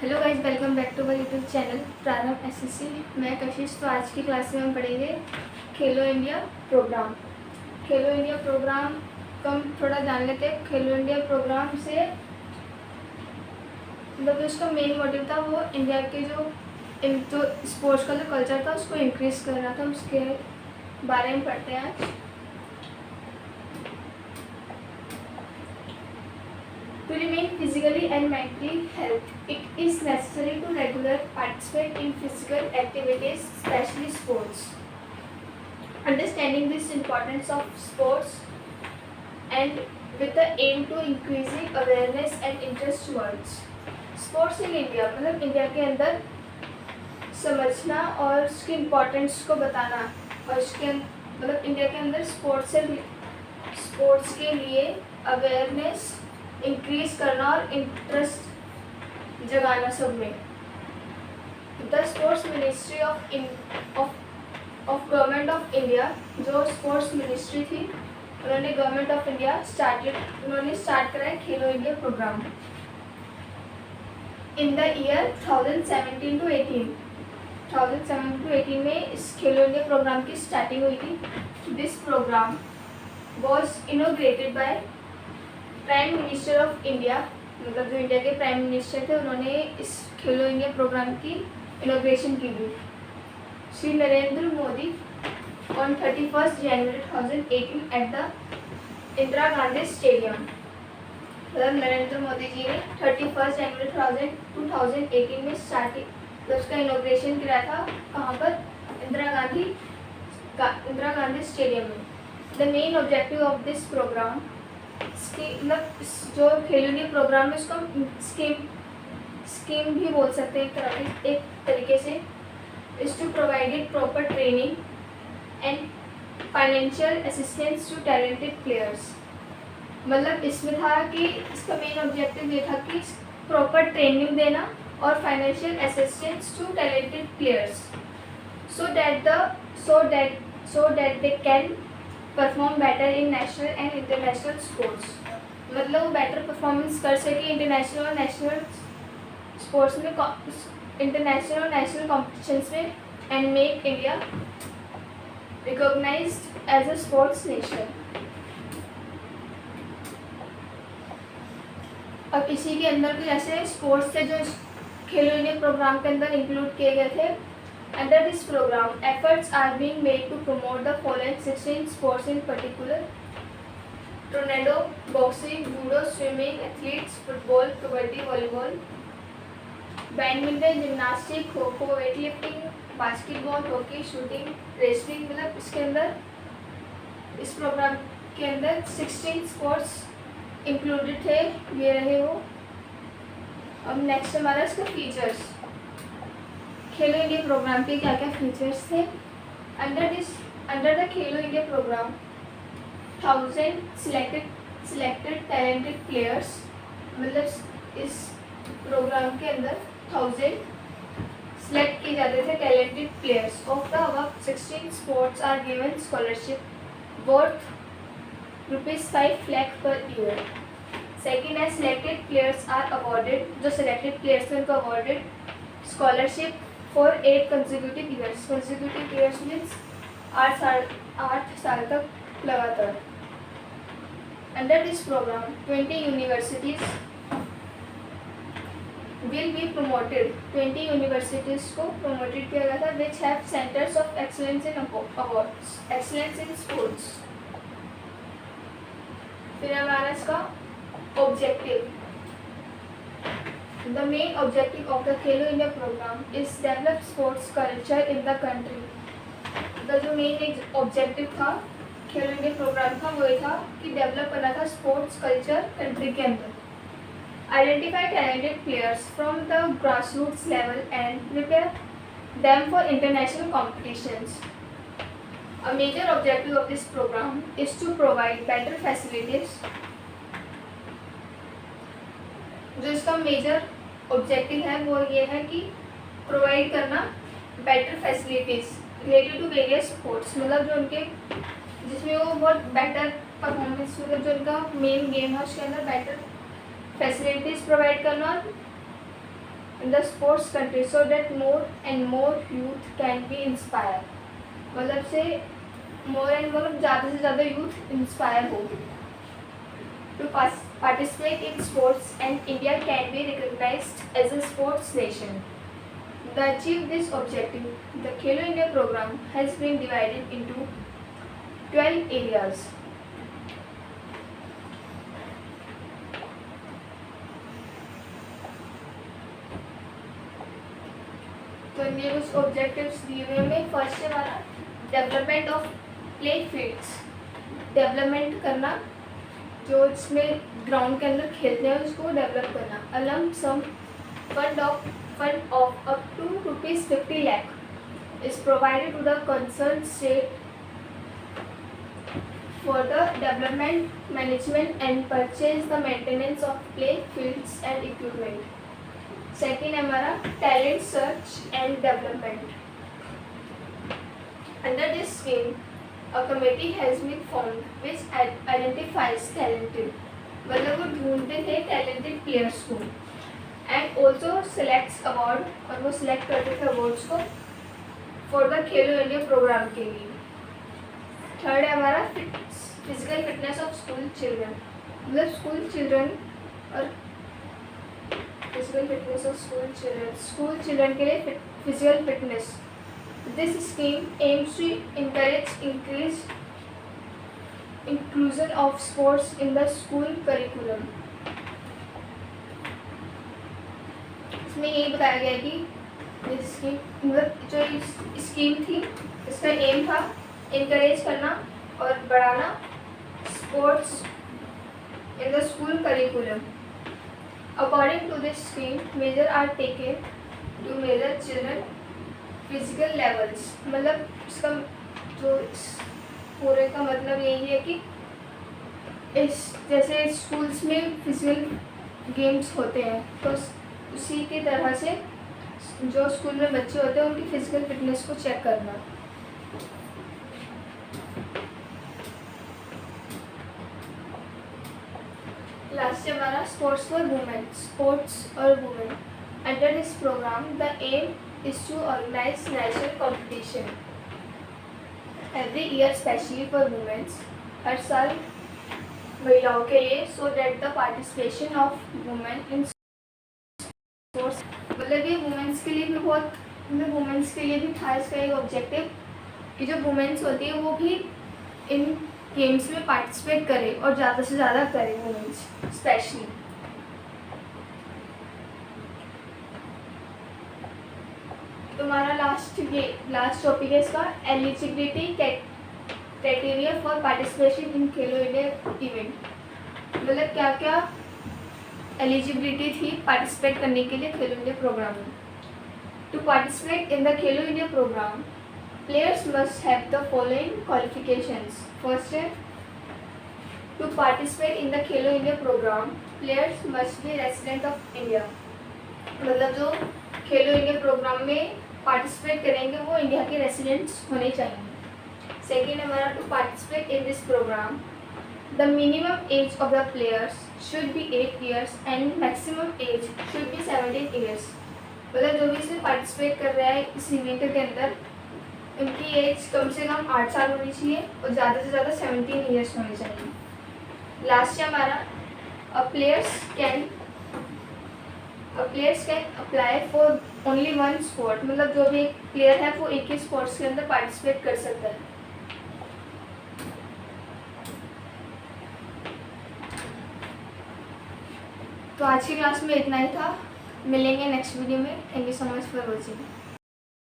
Hello guys, welcome back to my YouTube channel Prarambh SSC. मैं कशिश। तो आज की क्लास में हम पढ़ेंगे खेलो इंडिया प्रोग्राम। खेलो इंडिया प्रोग्राम का हम थोड़ा जान लेते हैं। खेलो इंडिया प्रोग्राम से मतलब उसका मेन मोटिव था वो इंडिया के जो स्पोर्ट्स का जो कल्चर था उसको इंक्रीज़ करना था। उसके बारे में पढ़ते हैं आज। To remain physically and mentally healthy, it is necessary to regularly participate in physical activities, especially sports. Understanding this importance of sports and with the aim to increasing awareness and interest towards sports in India, मतलब India के अंदर समझना और उसकी importance को बताना और उसके मतलब इंडिया के अंदर स्पोर्ट्स के लिए अवेयरनेस इंक्रीज करना और इंटरेस्ट जगाना सब में। The sports ministry of government of India, जो स्पोर्ट्स मिनिस्ट्री थी, उन्होंने गवर्नमेंट ऑफ इंडिया उन्होंने स्टार्ट कराया Khelo India program in the year 2017 to 18 में इस खेलो इंडिया प्रोग्राम की स्टार्टिंग हुई थी। This program was inaugurated by prime minister of India, मतलब जो इंडिया के प्राइम मिनिस्टर थे, उन्होंने इस खेलो इंडिया प्रोग्राम की इनोग्रेशन की थी। Shri Narendra Modi on 31 January 2018 at the Indira Gandhi stadium. मतलब नरेंद्र मोदी जी ने 31 जनवरी 2018 में स्टार्टिंग उसका इनोग्रेशन किया था। कहाँ पर? इंदिरा गांधी स्टेडियम में। The main objective of this program, मतलब जो खेलो इंडिया प्रोग्राम है उसको हम स्कीम भी बोल सकते हैं एक तरीके से, is to provided proper training and financial assistance to talented players. मतलब इसमें था कि इसका मेन ऑब्जेक्टिव ये था कि प्रॉपर ट्रेनिंग देना और financial assistance to talented players so that they can perform better in national and international sports. मतलब वो बेटर परफॉर्मेंस कर सके इंटरनेशनल और नेशनल स्पोर्ट्स में, इंटरनेशनल और नेशनल कॉम्पिटिशन्स में, and make India recognized as a sports nation. अब इसी के अंदर भी जैसे स्पोर्ट्स से जो खेलो इंडिया प्रोग्राम के अंदर इंक्लूड किए गए थे। Under this program, efforts are being made to promote the following 16 sports in particular: tornado, boxing, judo, swimming, athletes, football, kabaddi, volleyball, badminton, gymnastics, kho-kho, weightlifting, basketball, hockey, shooting, wrestling। मतलब इसके अंदर इस programme के अंदर 16 sports included थे। ये रहे वो। अब नेक्स्ट हमारा इसका फीचर्स, खेलो इंडिया प्रोग्राम के क्या क्या फीचर्स थे। Under the Khelo India program 1000 selected talented players, मतलब इस प्रोग्राम के अंदर 1000 सिलेक्ट किए जाते थे talented players. Of the above 16 sports are given scholarship worth ₹5 lakh per year. Second है सिलेक्टेड प्लेयर्स आर अवॉर्डेड, जो सिलेक्टेड प्लेयर्स थे उनको awarded scholarship for 8 consecutive years। consecutive years means 8 साल तक लगातार। Under this program 20 universities will be promoted। 20 universities को promoted किया गया था which have centers of excellence in awards, excellence in sports। फिर हमारा इसका objective, The main objective of the Khelo India program is develop sports culture in the country। जो main objective था खेलो India programme का वो ये था कि डेवलप करना था स्पोर्ट्स कल्चर कंट्री के अंदर। Identify talented players from the grass roots level and prepare them for international competitions. A major objective of this program is to provide better facilities। जो इसका मेजर ऑब्जेक्टिव है वो ये है कि प्रोवाइड करना better facilities related to various sports, मतलब जो उनके जिसमें वो बहुत बेटर परफॉर्मेंस, मतलब जो उनका मेन गेम है उसके अंदर बेटर फैसिलिटीज़ प्रोवाइड करना और in the sports country so that more and more youth can be inspired. मतलब से more and more ज़्यादा से ज़्यादा youth inspire हो to participate in sports, and India can be recognized as a sports nation. To achieve this objective, the Khelo India program has been divided into 12 areas. तो ये कुछ objectives दिए हुए हैं. फर्स्ट है हमारा development of play fields. Development करना, जो इसमें ग्राउंड के अंदर खेलते हैं उसको डेवलप करना. A lump sum fund of up to ₹50 lakh is provided to the concerned state for the development, management and purchase the maintenance of play fields and equipment. Second है हमारा talent search and development. Under this scheme, a committee has been formed which identifies talented, मतलब वो ढूंढते थे talented players को, and also selects award, और वो select करते थे awards को for the Khelo India program के लिए. थर्ड है हमारा physical fitness of school children. मतलब स्कूल चिल्ड्रन और physical fitness of school children के लिए physical fitness. This scheme aims to encourage inclusion of sports in the school curriculum. इसमें यही बताया गया है कि स्कीम, मतलब जो स्कीम थी इसका एम था इनकरेज करना और बढ़ाना sports in the school curriculum. According to this scheme, measures are taken to measure children physical levels. मतलब इसका जो पूरे का मतलब यही है कि इस जैसे स्कूल्स में फिजिकल गेम्स होते हैं तो उसी की तरह से जो स्कूल में बच्चे होते हैं उनकी फिजिकल फिटनेस को चेक करना. लास्ट है हमारा स्पोर्ट्स फॉर वुमेन. स्पोर्ट्स और women. Under this programme the aim is to organise national competition every year specially for womens. हर साल महिलाओं के लिए so that the participation of women in sports. मतलब ये वुमेन्स के लिए भी बहुत, मतलब वुमेन्स के लिए भी था इसका एक ऑब्जेक्टिव कि जो वुमेन्स होती है वो भी इन गेम्स में पार्टिसिपेट करे और ज़्यादा से ज़्यादा करे वुमेन्स स्पेशली. तुम्हारा लास्ट टॉपिक है इसका eligibility criteria for participation in Khelo India event. मतलब क्या क्या एलिजिबिलिटी थी पार्टिसिपेट करने के लिए खेलो इंडिया प्रोग्राम में. To participate in the Khelo India program players must have the following qualifications. First है to participate in the Khelo India program, players must be resident of India. मतलब जो खेलो इंडिया प्रोग्राम में participate करेंगे वो India के residents होने चाहिए. Second हमारा to participate in this programme the minimum age of the players should be 8 years and maximum age should be 17 years. मतलब जो भी इसमें पार्टिसिपेट कर रहा है इस इवेंट के अंदर उनकी एज कम से कम 8 साल होनी चाहिए और ज़्यादा से ज़्यादा 17 years होनी चाहिए. लास्ट है हमारा players can apply for only one sport. मतलब जो भी एक प्लेयर है वो एक ही स्पोर्ट्स के अंदर पार्टिसिपेट कर सकता है. तो आज की क्लास में इतना ही था. मिलेंगे नेक्स्ट वीडियो में. Thank you so much for watching.